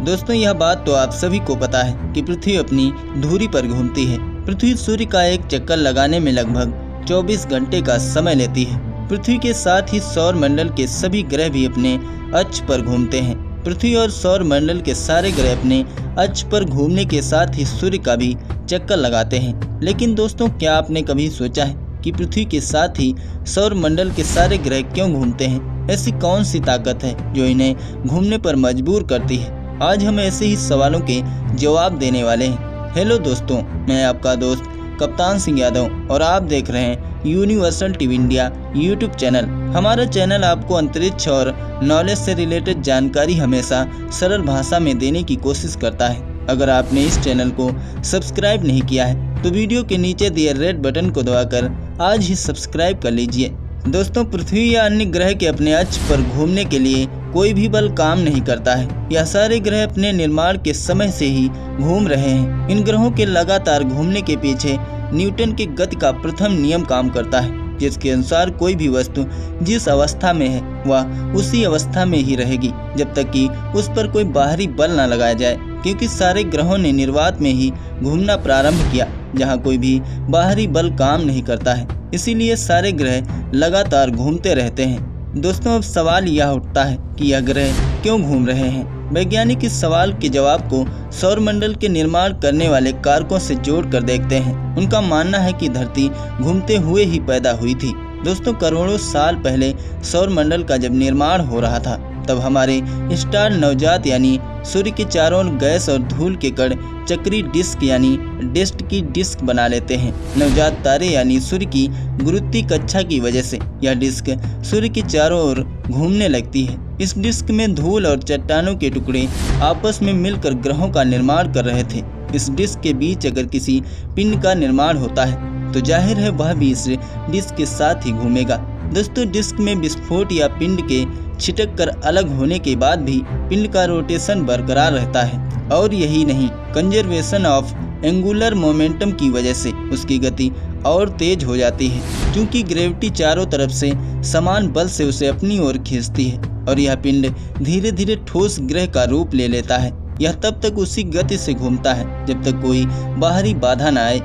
दोस्तों यह बात तो आप सभी को पता है कि पृथ्वी अपनी धुरी पर घूमती है। पृथ्वी सूर्य का एक चक्कर लगाने में लगभग 24 घंटे का समय लेती है। पृथ्वी के साथ ही सौर मंडल के सभी ग्रह भी अपने अक्ष पर घूमते हैं। पृथ्वी और सौर मंडल के सारे ग्रह अपने अक्ष पर घूमने के साथ ही सूर्य का भी चक्कर लगाते हैं। लेकिन दोस्तों क्या आपने कभी सोचा है कि पृथ्वी के साथ ही सौर मंडल के सारे ग्रह क्यों घूमते हैं? ऐसी कौन सी ताकत है जो इन्हें घूमने पर मजबूर करती है? आज हम ऐसे ही सवालों के जवाब देने वाले हैं। हेलो दोस्तों, मैं आपका दोस्त कप्तान सिंह यादव और आप देख रहे हैं universal TV India YouTube channel. हमारा चैनल आपको अंतरिक्ष और नॉलेज से रिलेटेड जानकारी हमेशा सरल भाषा में देने की कोशिश करता है। अगर आपने इस चैनल को सब्सक्राइब नहीं किया है तो वीडियो के नीचे दिए रेड बटन को दबाकर आज ही सब्सक्राइब कर लीजिए। दोस्तों पृथ्वी या अन्य ग्रह के अपने अक्ष पर घूमने के लिए कोई भी बल काम नहीं करता है। यह सारे ग्रह अपने निर्माण के समय से ही घूम रहे हैं। इन ग्रहों के लगातार घूमने के पीछे न्यूटन की गति का प्रथम नियम काम करता है, जिसके अनुसार कोई भी वस्तु जिस अवस्था में है वह उसी अवस्था में ही रहेगी जब तक कि उस पर कोई बाहरी बल न लगाया जाए। क्योंकि सारे ग्रहों ने निर्वात में ही घूमना प्रारंभ किया जहां कोई भी बाहरी बल काम नहीं करता है, इसीलिए सारे ग्रह लगातार घूमते रहते हैं। दोस्तों अब सवाल यह उठता है कि यह ग्रह क्यों घूम रहे हैं? वैज्ञानिक इस सवाल के जवाब को सौर मंडल के निर्माण करने वाले कारकों से जोड़कर देखते हैं। उनका मानना है कि धरती घूमते हुए ही पैदा हुई थी। दोस्तों करोड़ों साल पहले सौर मंडल का जब निर्माण हो रहा था तब हमारे स्टार नवजात यानी सूर्य के चारों ओर गैस और धूल के कण चक्री डिस्क यानी डिस्ट की डिस्क बना लेते हैं। नवजात तारे यानी सूर्य की गुरुत्वीय कक्षा की वजह से यह डिस्क सूर्य के चारों ओर घूमने लगती है। इस डिस्क में धूल और चट्टानों के टुकड़े आपस में मिलकर ग्रहों का निर्माण कर रहे थे। इस डिस्क के बीच अगर किसी पिंड का निर्माण होता है तो जाहिर है वह भी इस डिस्क के साथ ही घूमेगा। दोस्तों डिस्क में विस्फोट या पिंड के छिटक कर अलग होने के बाद भी पिंड का रोटेशन बरकरार रहता है। और यही नहीं, कंजर्वेशन ऑफ एंगुलर मोमेंटम की वजह से उसकी गति और तेज हो जाती है, क्योंकि ग्रेविटी चारों तरफ से समान बल से उसे अपनी ओर खींचती है और यह पिंड धीरे धीरे ठोस ग्रह का रूप ले लेता है। यह तब तक उसी गति से घूमता है जब तक कोई बाहरी बाधा न आए।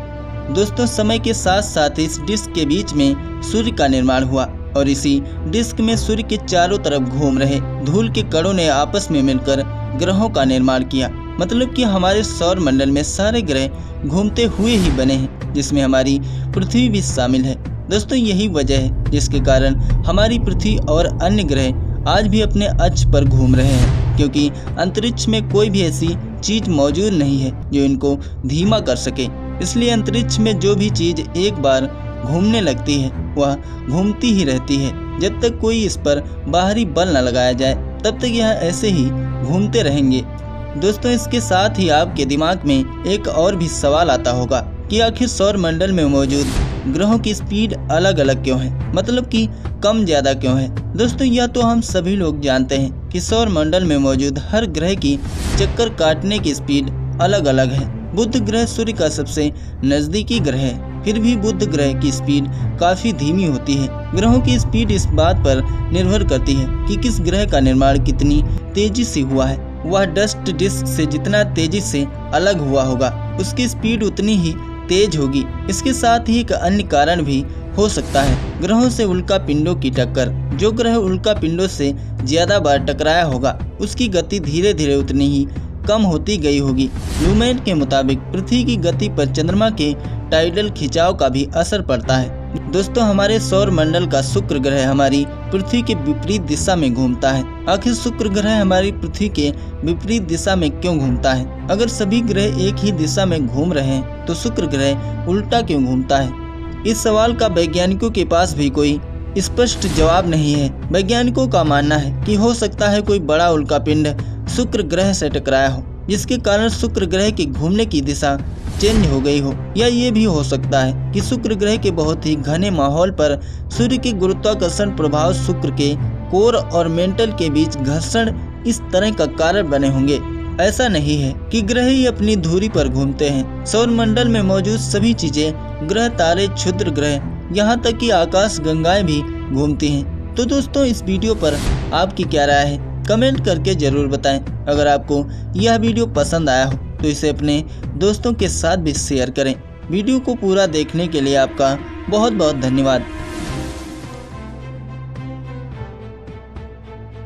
दोस्तों समय के साथ साथ इस डिस्क के बीच में सूर्य का निर्माण हुआ और इसी डिस्क में सूर्य के चारों तरफ घूम रहे धूल के कणों ने आपस में मिलकर ग्रहों का निर्माण किया। मतलब कि हमारे सौर मंडल में सारे ग्रह घूमते हुए ही बने हैं, जिसमें हमारी पृथ्वी भी शामिल है। दोस्तों यही वजह है जिसके कारण हमारी पृथ्वी और अन्य ग्रह आज भी अपने अक्ष पर घूम रहे हैं, क्योंकि अंतरिक्ष में कोई भी ऐसी चीज मौजूद नहीं है जो इनको धीमा कर सके। इसलिए अंतरिक्ष में जो भी चीज एक बार घूमने लगती है वह घूमती ही रहती है। जब तक कोई इस पर बाहरी बल न लगाया जाए तब तक यह ऐसे ही घूमते रहेंगे। दोस्तों इसके साथ ही आपके दिमाग में एक और भी सवाल आता होगा कि आखिर सौर मंडल में मौजूद ग्रहों की स्पीड अलग अलग क्यों है, मतलब कि कम ज्यादा क्यों है? दोस्तों यह तो हम सभी लोग जानते हैं कि सौर मंडल में मौजूद हर ग्रह की चक्कर काटने की स्पीड अलग अलग है। बुध ग्रह सूर्य का सबसे नजदीकी ग्रह है, फिर भी बुध ग्रह की स्पीड काफी धीमी होती है। ग्रहों की स्पीड इस बात पर निर्भर करती है कि किस ग्रह का निर्माण कितनी तेजी से हुआ है। वह डस्ट डिस्क से जितना तेजी से अलग हुआ होगा उसकी स्पीड उतनी ही तेज होगी। इसके साथ ही एक अन्य कारण भी हो सकता है, ग्रहों से उल्का पिंडों की टक्कर। जो ग्रह उल्का पिंडों से ज्यादा बार टकराया होगा उसकी गति धीरे धीरे उतनी ही कम होती गई होगी। न्यूमैन के मुताबिक पृथ्वी की गति पर चंद्रमा के टाइडल खिंचाव का भी असर पड़ता है। दोस्तों हमारे सौर मंडल का शुक्र ग्रह हमारी पृथ्वी के विपरीत दिशा में घूमता है। आखिर शुक्र ग्रह हमारी पृथ्वी के विपरीत दिशा में क्यों घूमता है? अगर सभी ग्रह एक ही दिशा में घूम रहे हैं तो शुक्र ग्रह उल्टा क्यों घूमता है? इस सवाल का वैज्ञानिकों के पास भी कोई स्पष्ट जवाब नहीं है। वैज्ञानिकों का मानना है कि हो सकता है कोई बड़ा उल्का पिंड शुक्र ग्रह से टकराया हो, जिसके कारण शुक्र ग्रह के घूमने की दिशा चेंज हो गई हो। या ये भी हो सकता है कि शुक्र ग्रह के बहुत ही घने माहौल पर सूर्य के गुरुत्वाकर्षण प्रभाव शुक्र के कोर और मेंटल के बीच घर्षण इस तरह का कारण बने होंगे। ऐसा नहीं है कि ग्रह ही अपनी धुरी पर घूमते हैं। सौर मंडल में मौजूद सभी चीजें, ग्रह, तारे, क्षुद्र ग्रह, यहाँ तक कि आकाश गंगाएं भी घूमती हैं। तो दोस्तों इस वीडियो पर आपकी क्या राय है? कमेंट करके जरूर बताएं। अगर आपको यह वीडियो पसंद आया हो तो इसे अपने दोस्तों के साथ भी शेयर करें। वीडियो को पूरा देखने के लिए आपका बहुत बहुत धन्यवाद।